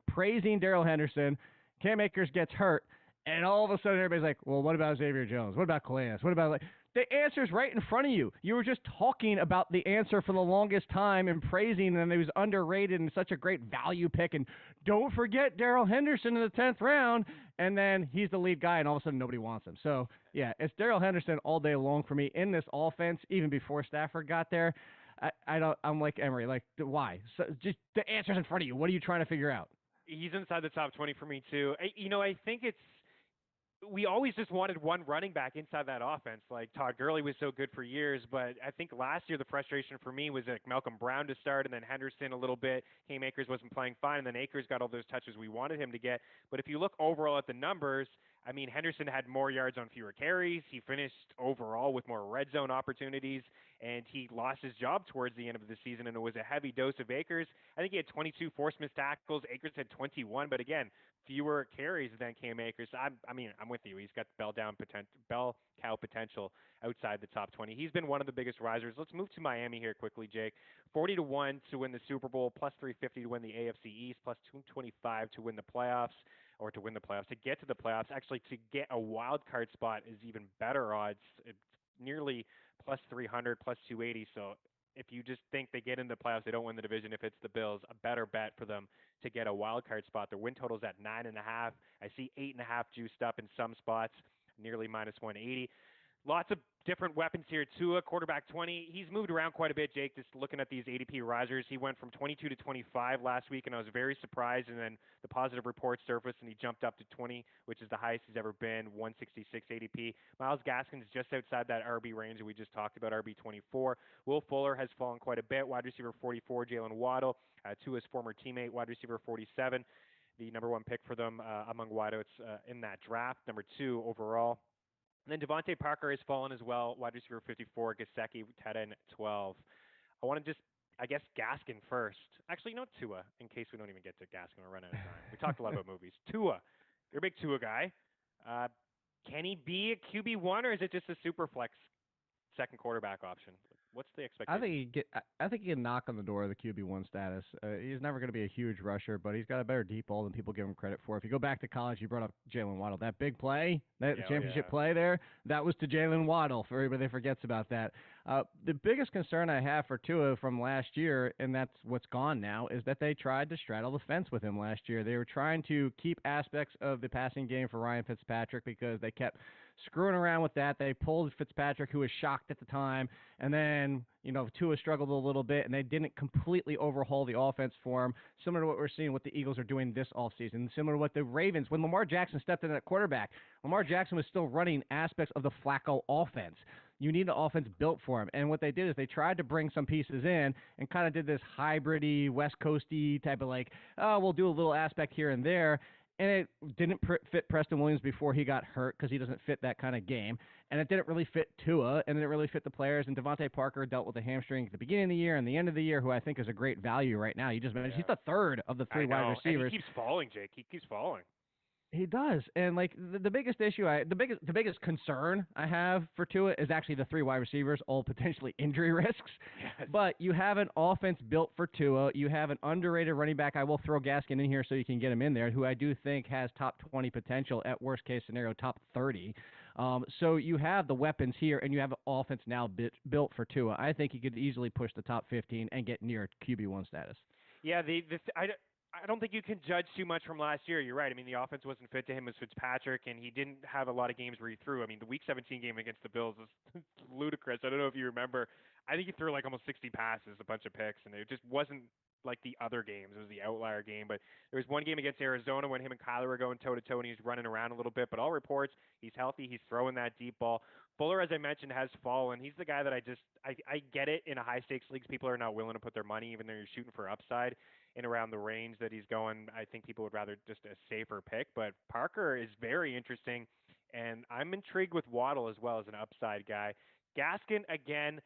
praising Darrell Henderson. Cam Akers gets hurt. And all of a sudden everybody's like, well, what about Xavier Jones? What about Calais? What about the answer's right in front of you. You were just talking about the answer for the longest time and praising him. He was underrated and such a great value pick. And don't forget Darrell Henderson in the 10th round. And then he's the lead guy, and all of a sudden nobody wants him. So, yeah, it's Darrell Henderson all day long for me in this offense, even before Stafford got there. I'm like Emery. Why? So just the answer's in front of you. What are you trying to figure out? He's inside the top 20 for me, too. I think we always just wanted one running back inside that offense. Like Todd Gurley was so good for years, but I think last year the frustration for me was Malcolm Brown to start and then Henderson a little bit. Cam Akers wasn't playing fine, and then Akers got all those touches we wanted him to get. But if you look overall at the numbers, I mean, Henderson had more yards on fewer carries. He finished overall with more red zone opportunities, and he lost his job towards the end of the season, and it was a heavy dose of Akers. I think he had 22 forced missed tackles. Akers had 21, but again, fewer carries than Cam Akers. I'm with you. He's got bell cow potential outside the top 20. He's been one of the biggest risers. Let's move to Miami here quickly, Jake. 40-1 to win the Super Bowl, plus 350 to win the AFC East, plus 225 to win the playoffs, or to win the playoffs. To get to the playoffs, actually to get a wild card spot is even better odds. It's nearly plus 300, plus 280. So if you just think they get into the playoffs, they don't win the division. If it's the Bills, a better bet for them to get a wild card spot. Their win total's at 9.5. I see 8.5 juiced up in some spots, nearly minus 180. Lots of different weapons here. Tua, quarterback 20. He's moved around quite a bit, Jake, just looking at these ADP risers. He went from 22 to 25 last week, and I was very surprised. And then the positive reports surfaced, and he jumped up to 20, which is the highest he's ever been, 166 ADP. Myles Gaskin's just outside that RB range that we just talked about, RB 24. Will Fuller has fallen quite a bit, wide receiver 44. Jalen Waddle, Tua's former teammate, wide receiver 47. The number one pick for them among wideouts in that draft, number 2 overall. And then Devontae Parker has fallen as well, wide receiver 54, Gesicki, tight end 12. I want to just, I guess, Gaskin first. Actually, no, Tua, in case we don't even get to Gaskin. We're running out of time. We talked a lot about movies. Tua, you're a big Tua guy. Can he be a QB1, or is it just a super flex second quarterback option? What's the expectation? I think he can knock on the door of the QB1 status. He's never going to be a huge rusher, but he's got a better deep ball than people give him credit for. If you go back to college, you brought up Jalen Waddle. That big play, that championship play there, that was to Jalen Waddle. For everybody that forgets about that. The biggest concern I have for Tua from last year, and that's what's gone now, is that they tried to straddle the fence with him last year. They were trying to keep aspects of the passing game for Ryan Fitzpatrick because they kept screwing around with that. They pulled Fitzpatrick, who was shocked at the time, and then, Tua struggled a little bit, and they didn't completely overhaul the offense for him, similar to what we're seeing what the Eagles are doing this offseason, similar to what the Ravens, when Lamar Jackson stepped in at quarterback, Lamar Jackson was still running aspects of the Flacco offense. You need an offense built for him. And what they did is they tried to bring some pieces in and kind of did this hybrid-y, West Coasty type of we'll do a little aspect here and there. And it didn't fit Preston Williams before he got hurt because he doesn't fit that kind of game. And it didn't really fit Tua, and it didn't really fit the players. And Devontae Parker dealt with a hamstring at the beginning of the year and the end of the year, who I think is a great value right now. You just mentioned he's the third of the 3 wide receivers. And he keeps falling, Jake. He keeps falling. He does, and the biggest issue, the biggest concern I have for Tua is actually the 3 wide receivers, all potentially injury risks. Yes. But you have an offense built for Tua. You have an underrated running back. I will throw Gaskin in here so you can get him in there, who I do think has top 20 potential, at worst case scenario top 30. So you have the weapons here, and you have an offense now built for Tua. I think he could easily push the top 15 and get near QB1 status. Yeah, I don't think you can judge too much from last year. You're right. I mean, the offense wasn't fit to him as Fitzpatrick, and he didn't have a lot of games where he threw. I mean, the Week 17 game against the Bills was ludicrous. I don't know if you remember. I think he threw almost 60 passes, a bunch of picks, and it just wasn't like the other games. It was the outlier game. But there was one game against Arizona when him and Kyler were going toe-to-toe, and he was running around a little bit. But all reports, he's healthy. He's throwing that deep ball. Fuller, as I mentioned, has fallen. He's the guy that I get it. In a high-stakes leagues, people are not willing to put their money, even though you're shooting for upside in around the range that he's going. I think people would rather just a safer pick. But Parker is very interesting, and I'm intrigued with Waddle as well as an upside guy. Gaskin, again,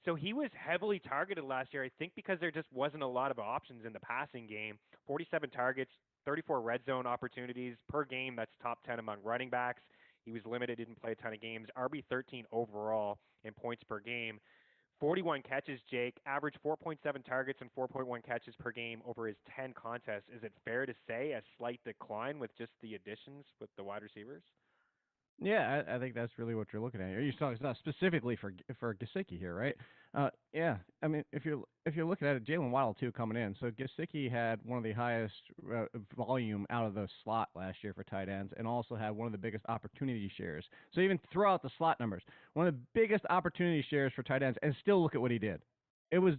so he was heavily targeted last year, I think because there just wasn't a lot of options in the passing game. 47 targets, 34 red zone opportunities per game. That's top 10 among running backs. He was limited, didn't play a ton of games. RB 13 overall in points per game. 41 catches, Jake. Average 4.7 targets and 4.1 catches per game over his 10 contests. Is it fair to say a slight decline with just the additions with the wide receivers? Yeah, I think that's really what you're looking at here. You're talking not specifically for Gesicki here, right? Yeah, I mean, if you're looking at it, Jalen Waddle too coming in. So Gesicki had one of the highest volume out of the slot last year for tight ends, and also had one of the biggest opportunity shares. So even throw out the slot numbers, one of the biggest opportunity shares for tight ends, and still look at what he did. It was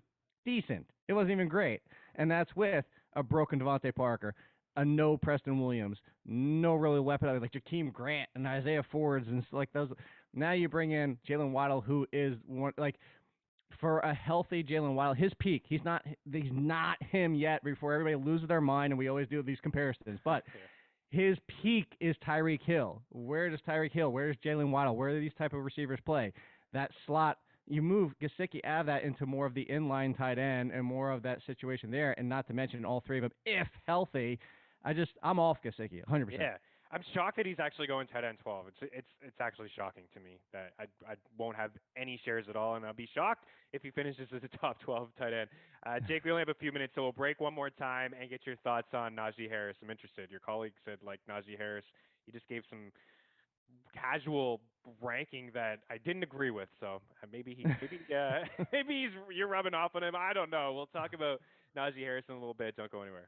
decent. It wasn't even great, and that's with a broken Devontae Parker, a no Preston Williams, no really weapon like Jakeem Grant and Isaiah Fords and like those. Now you bring in Jalen Waddle, who is one for a healthy Jalen Waddle, his peak. He's not him yet. Before everybody loses their mind, and we always do these comparisons, but his peak is Tyreek Hill. Where does Tyreek Hill? Where does Jalen Waddle? Where do these type of receivers play? That slot, you move Gesicki out of that into more of the inline tight end and more of that situation there, and not to mention all three of them, if healthy. I'm off Gesicki, 100%. Yeah, I'm shocked that he's actually going tight end 12. It's actually shocking to me that I won't have any shares at all, and I'll be shocked if he finishes as a top 12 tight end. Jake, we only have a few minutes, so we'll break one more time and get your thoughts on Najee Harris. I'm interested. Your colleague said like Najee Harris. He just gave some casual ranking that I didn't agree with. So maybe you're rubbing off on him. I don't know. We'll talk about Najee Harris in a little bit. Don't go anywhere.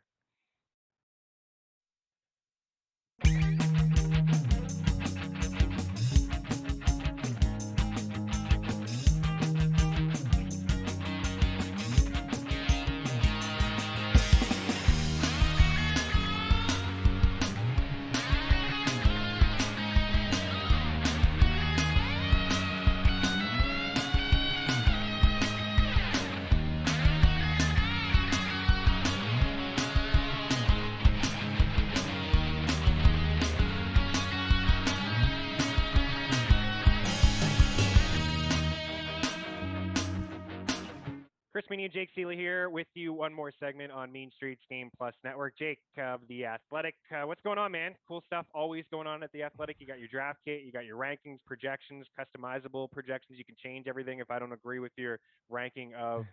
Chris Meaney and Jake Seeley here with you. One more segment on Mean Streets Game Plus Network. Jake of The Athletic. What's going on, man? Cool stuff always going on at The Athletic. You got your draft kit, you got your rankings, projections, customizable projections. You can change everything if I don't agree with your ranking of,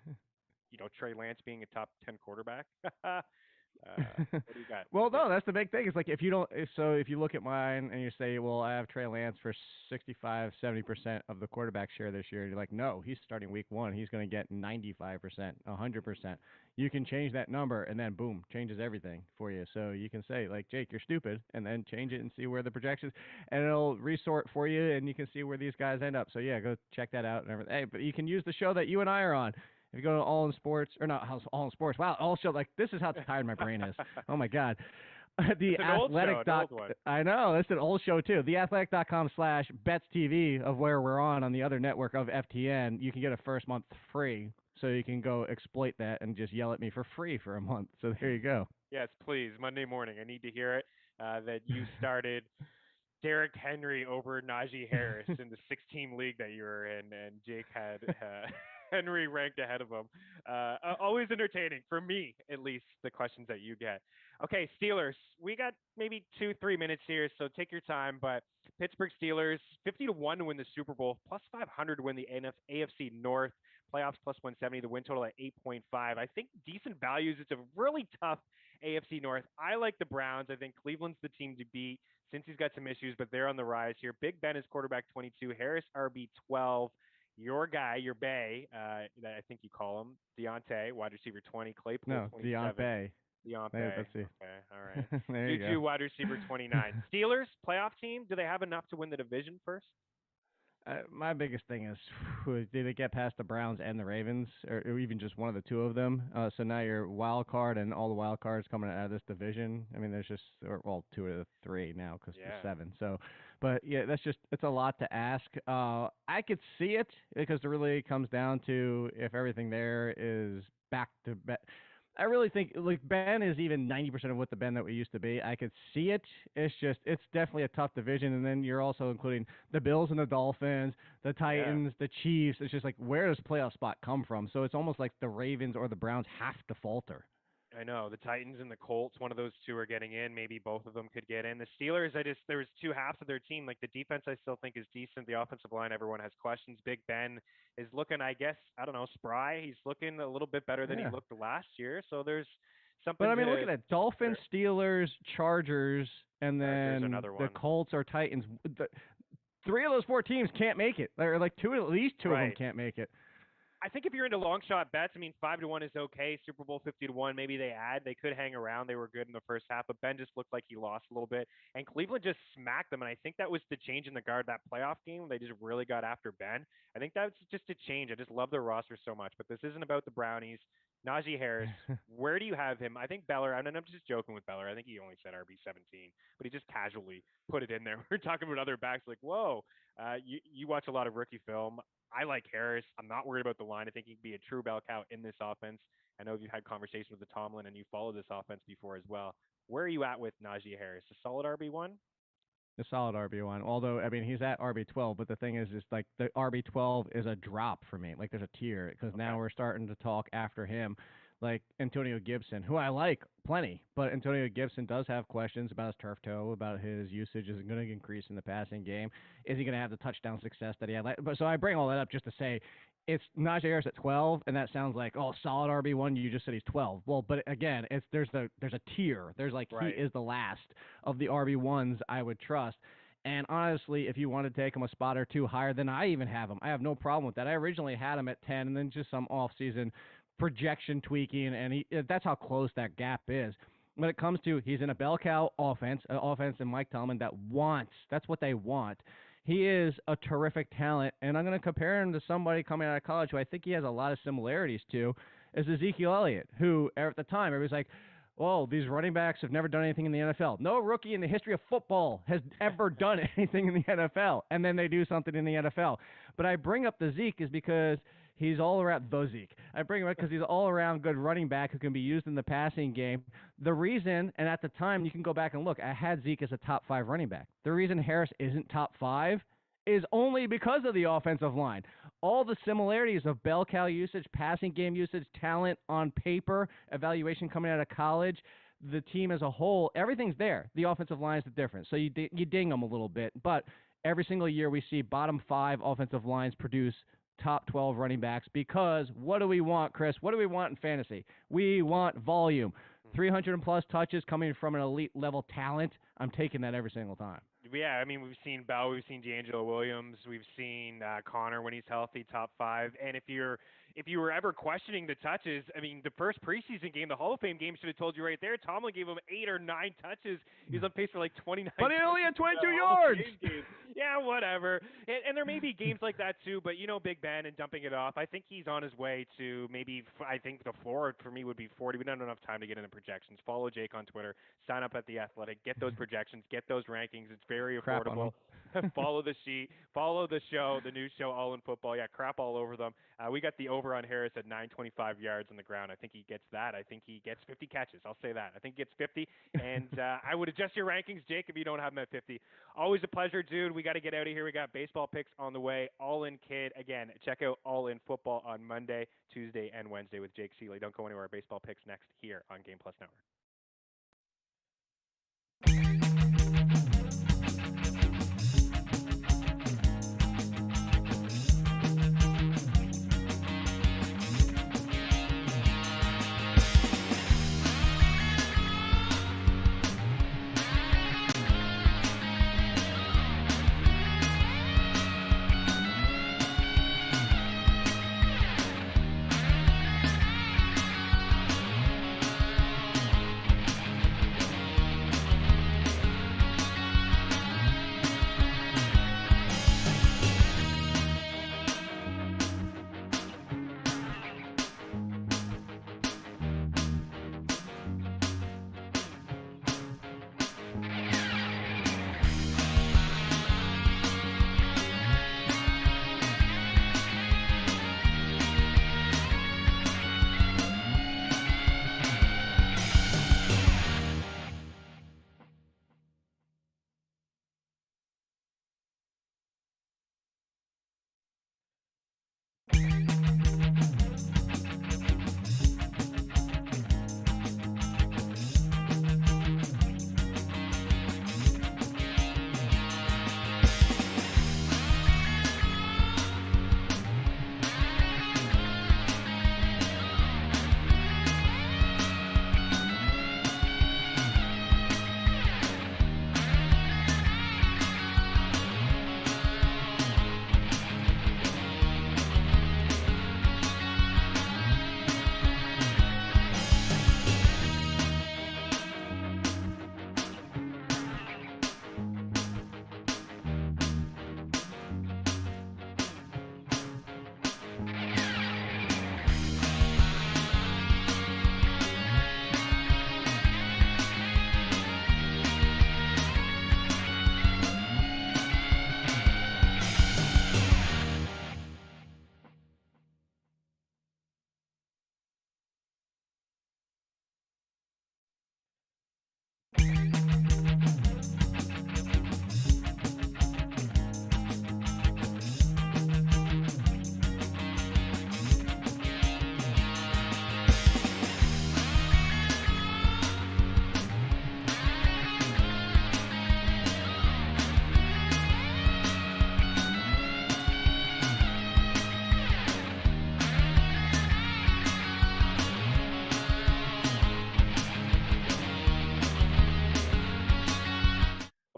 Trey Lance being a top 10 quarterback. What do you got? Well, no, that's the big thing. It's like if you look at mine and you say, well, I have Trey Lance for 65, 70% of the quarterback share this year, and you're like, no, he's starting week one. He's going to get 95%, 100%. You can change that number, and then boom, changes everything for you. So you can say, like, Jake, you're stupid, and then change it and see where the projections, and it'll resort for you, and you can see where these guys end up. So yeah, go check that out and everything. Hey, but you can use the show that you and I are on. If you go to All in Sports, or not All in Sports, wow, All Show, like, this is how tired my brain is. Oh, my God. The Athletic. I know, that's an old show, too. TheAthletic.com/BetsTV of where we're on the other network of FTN. You can get a first month free, so you can go exploit that and just yell at me for free for a month. So there you go. Yes, please. Monday morning. I need to hear it, that you started Derrick Henry over Najee Harris in the 6-team league that you were in, and Jake had Henry ranked ahead of him. Always entertaining, for me at least, the questions that you get. Okay, Steelers. We got maybe 2-3 minutes here, so take your time. But Pittsburgh Steelers, 50-1 to win the Super Bowl, plus 500 to win the AFC North, playoffs plus 170, the win total at 8.5. I think decent values. It's a really tough AFC North. I like the Browns. I think Cleveland's the team to beat since he's got some issues, but they're on the rise here. Big Ben is quarterback 22, Harris RB 12. Your guy, your Bay, that I think you call him, Deontay, wide receiver 20, Claypool no, 27. Deontay. Deontay. Let's see. Okay, all right. There you Juju, go. wide receiver 29. Steelers, playoff team, do they have enough to win the division first? My biggest thing is, did it get past the Browns and the Ravens, or even just one of the two of them? So now you're wild card, and all the wild cards coming out of this division. I mean, there's just, two of the three now because there's 7. So, but yeah, it's a lot to ask. I could see it because it really comes down to if everything there is back to back. I really think like Ben is even 90% of what the Ben that we used to be. I could see it. It's definitely a tough division. And then you're also including the Bills and the Dolphins, the Titans, the Chiefs. It's just like, where does playoff spot come from? So it's almost like the Ravens or the Browns have to falter. I know the Titans and the Colts. One of those two are getting in. Maybe both of them could get in. The Steelers, there was two halves of their team. Like the defense, I still think is decent. The offensive line, everyone has questions. Big Ben is looking, I guess, I don't know, spry. He's looking a little bit better than he looked last year. So there's something. But I mean, look at that: Dolphins, Steelers, Chargers, and then the Colts or Titans. Three of those 4 teams can't make it. Or like at least two of them can't make it. I think if you're into long shot bets, I mean, 5-1 is okay. Super Bowl 50-1, maybe they add. They could hang around. They were good in the first half, but Ben just looked like he lost a little bit. And Cleveland just smacked them. And I think that was the change in the guard that playoff game. They just really got after Ben. I think that's just a change. I just love their roster so much. But this isn't about the Brownies. Najee Harris, where do you have him? I think Beller, I'm just joking with Beller. I think he only said RB 17, but he just casually put it in there. We're talking about other backs like, whoa, you watch a lot of rookie film. I like Harris. I'm not worried about the line. I think he can be a true bell cow in this offense. I know you've had conversations with the Tomlin and you followed this offense before as well. Where are you at with Najee Harris? A solid RB1? A solid RB1. Although, I mean, he's at RB12, but the thing is like the RB12 is a drop for me. Like there's a tier because now we're starting to talk after him, like Antonio Gibson, who I like plenty, but Antonio Gibson does have questions about his turf toe, about his usage. Is it going to increase in the passing game? Is he going to have the touchdown success that he had? But so I bring all that up just to say it's Najee Harris at 12, and that sounds like, oh, solid RB1. You just said he's 12. Well, but again, there's a tier. There's like he is the last of the RB1s I would trust. And honestly, if you want to take him a spot or two higher than I even have him, I have no problem with that. I originally had him at 10, and then just some off-season projection tweaking, and that's how close that gap is. When it comes to he's in a bell cow offense, an offense and Mike Tomlin that's what they want. He is a terrific talent, and I'm going to compare him to somebody coming out of college who I think he has a lot of similarities to, is Ezekiel Elliott, who at the time everybody's like, oh, these running backs have never done anything in the NFL. No rookie in the history of football has ever done anything in the NFL, and then they do something in the NFL. But I bring up the Zeke is because he's all around the Zeke. I bring him up because he's all around good running back who can be used in the passing game. The reason, and at the time you can go back and look, I had Zeke as a top 5 running back. The reason Harris isn't top 5 is only because of the offensive line. All the similarities of bell cow usage, passing game usage, talent on paper, evaluation coming out of college, the team as a whole, everything's there. The offensive line is the difference. So you ding them a little bit. But every single year we see bottom 5 offensive lines produce top 12 running backs because what do we want, Chris? What do we want in fantasy? We want volume. 300 plus touches coming from an elite level talent. I'm taking that every single time. Yeah, I mean, we've seen Bell, we've seen D'Angelo Williams, we've seen Connor when he's healthy, top 5. And if you were ever questioning the touches, I mean, the first preseason game, the Hall of Fame game, should have told you right there. Tomlin gave him 8 or 9 touches. He was on pace for like 29. But he only had 22 yards. Yeah, whatever. And there may be games like that too, but Big Ben and dumping it off. I think he's on his way to maybe. I think the floor for me would be 40. We don't have enough time to get into projections. Follow Jake on Twitter. Sign up at The Athletic. Get those projections. Get those rankings. It's very affordable. Follow the sheet. Follow the show, the new show, All in Football. Yeah, crap all over them. We got the over on Harris at 925 yards on the ground. I think he gets that. I think he gets 50 catches. I'll say that. I think he gets 50. And I would adjust your rankings, Jake, if you don't have him at 50. Always a pleasure, dude. We got to get out of here. We got baseball picks on the way. All in Kid. Again, check out All in Football on Monday, Tuesday, and Wednesday with Jake Seeley. Don't go anywhere. Baseball picks next here on Game Plus Network.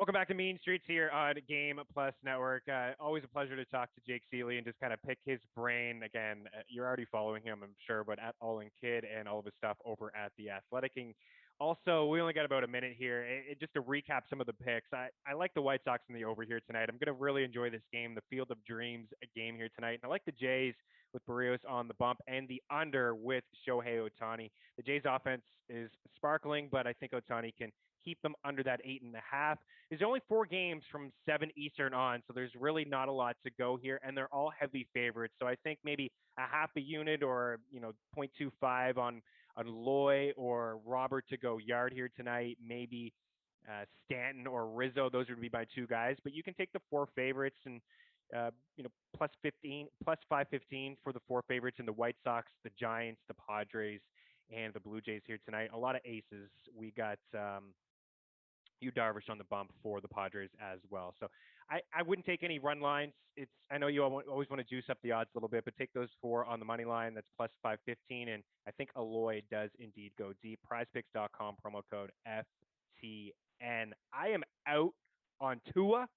Welcome back to Mean Streets here on Game Plus Network. Always a pleasure to talk to Jake Seeley and just kind of pick his brain. Again, you're already following him, I'm sure, but at All In Kid and all of his stuff over at The Athletic. And also, we only got about a minute here. Just to recap some of the picks, I like the White Sox in the over here tonight. I'm going to really enjoy this game, the Field of Dreams game here tonight. And I like the Jays with Barrios on the bump and the under with Shohei Ohtani. The Jays offense is sparkling, but I think Ohtani can keep them under that 8.5. There's only 4 games from 7 Eastern on, so there's really not a lot to go here, and they're all heavy favorites. So I think maybe a half a unit or 0.25 on Loy or Robert to go yard here tonight. Maybe Stanton or Rizzo. Those would be my 2 guys. But you can take the 4 favorites and plus 15, plus 515 for the 4 favorites in the White Sox, the Giants, the Padres, and the Blue Jays here tonight. A lot of aces. We got Yu Darvish on the bump for the Padres as well. So I wouldn't take any run lines. I know you always want to juice up the odds a little bit, but take those 4 on the money line. That's plus 515, and I think Aloy does indeed go deep. PrizePicks.com promo code FTN. I am out on Tua.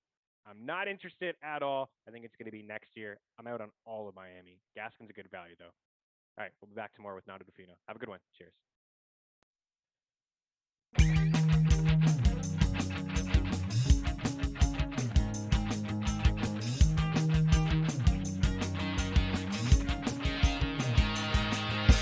I'm not interested at all. I think it's going to be next year. I'm out on all of Miami. Gaskin's a good value though. All right, we'll be back tomorrow with Nando DeFino. Have a good one. Cheers.